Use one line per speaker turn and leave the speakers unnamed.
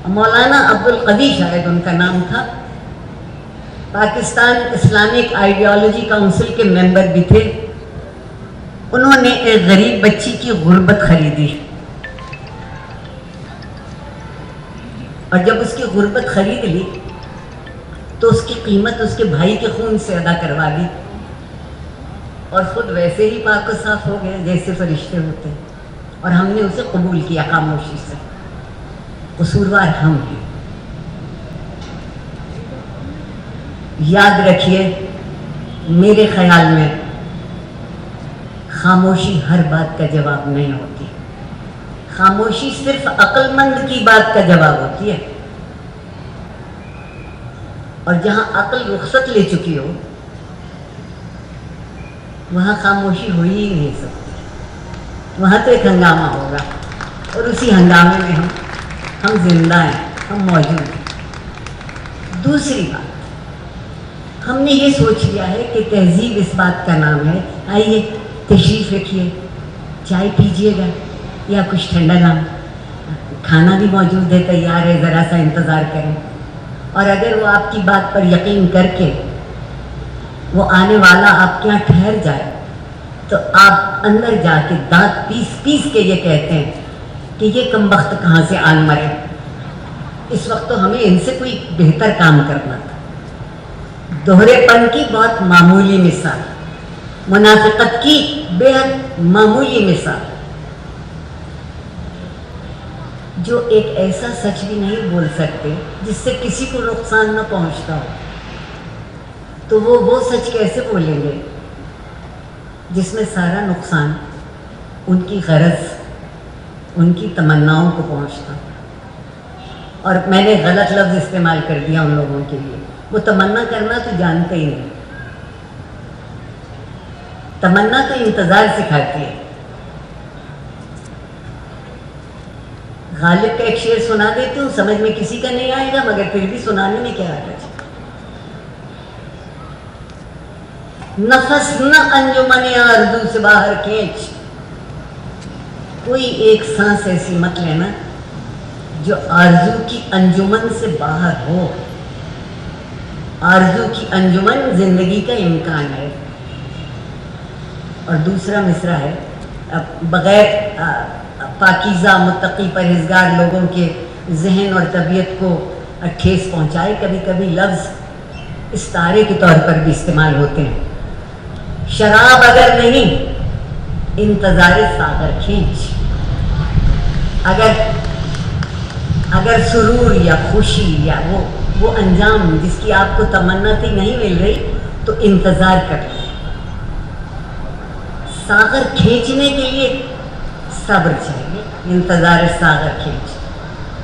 مولانا عبدالقوی شاید ان کا نام تھا، پاکستان اسلامک آئیڈیالوجی کونسل کے ممبر بھی تھے. انہوں نے ایک غریب بچی کی غربت خریدی، اور جب اس کی غربت خرید لی تو اس کی قیمت اس کے بھائی کے خون سے ادا کروا دی، اور خود ویسے ہی پاک و صاف ہو گئے جیسے فرشتے ہوتے، اور ہم نے اسے قبول کیا خاموشی سے. قصوروار ہم ہیں. یاد رکھیے، میرے خیال میں خاموشی ہر بات کا جواب نہیں ہوتی. خاموشی صرف عقل مند کی بات کا جواب ہوتی ہے، اور جہاں عقل رخصت لے چکی ہو وہاں خاموشی ہو ہی نہیں سکتی. وہاں تو ایک ہنگامہ ہوگا، اور اسی ہنگامے میں ہم زندہ ہیں، ہم موجود ہیں. دوسری بات، ہم نے یہ سوچ لیا ہے کہ تہذیب اس بات کا نام ہے. آئیے تشریف رکھیے، چائے پیجیے گا یا کچھ ٹھنڈا نام، کھانا بھی موجود ہے، تیار ہے، ذرا سا انتظار کریں. اور اگر وہ آپ کی بات پر یقین کر کے وہ آنے والا آپ کے یہاں ٹھہر جائے تو آپ اندر جا کے دانت پیس پیس کے یہ کہتے ہیں کہ یہ کمبخت کہاں سے آن مرے. اس وقت تو ہمیں ان سے کوئی بہتر کام کرنا تھا. دوہرے پن کی بہت معمولی مثال، منافقت کی بے حد معمولی مثال. جو ایک ایسا سچ بھی نہیں بول سکتے جس سے کسی کو نقصان نہ پہنچتا ہو، تو وہ سچ کیسے بولیں گے جس میں سارا نقصان ان کی غرض، ان کی تمناؤں کو پہنچتا. اور میں نے غلط لفظ استعمال کر دیا ان لوگوں کے لیے. وہ تمنا کرنا تو جانتے ہی نہیں. تمنا تو انتظار سکھاتی ہے. غالب کا ایک شعر سنا دیتی ہوں، سمجھ میں کسی کا نہیں آئے گا مگر پھر بھی سنانے میں کیا حرج. نفس نہ انجمن آرزو سے باہر کھینچ، کوئی ایک سانس ایسی مت لینا جو آرزو کی انجمن سے باہر ہو. آرزو کی انجمن زندگی کا امکان ہے. اور دوسرا مصرع ہے، بغیر پاکیزہ متقی پرہیزگار لوگوں کے ذہن اور طبیعت کو ٹھیس پہنچائے. کبھی کبھی لفظ استعارے کے طور پر بھی استعمال ہوتے ہیں. شراب اگر نہیں انتظار ساغر کھینچ. اگر سرور یا خوشی یا وہ انجام جس کی آپ کو تمنا تھی نہیں مل رہی تو انتظار کر لیں. ساغر کھینچنے کے لیے صبر چاہیے. انتظار ساغر کھینچ.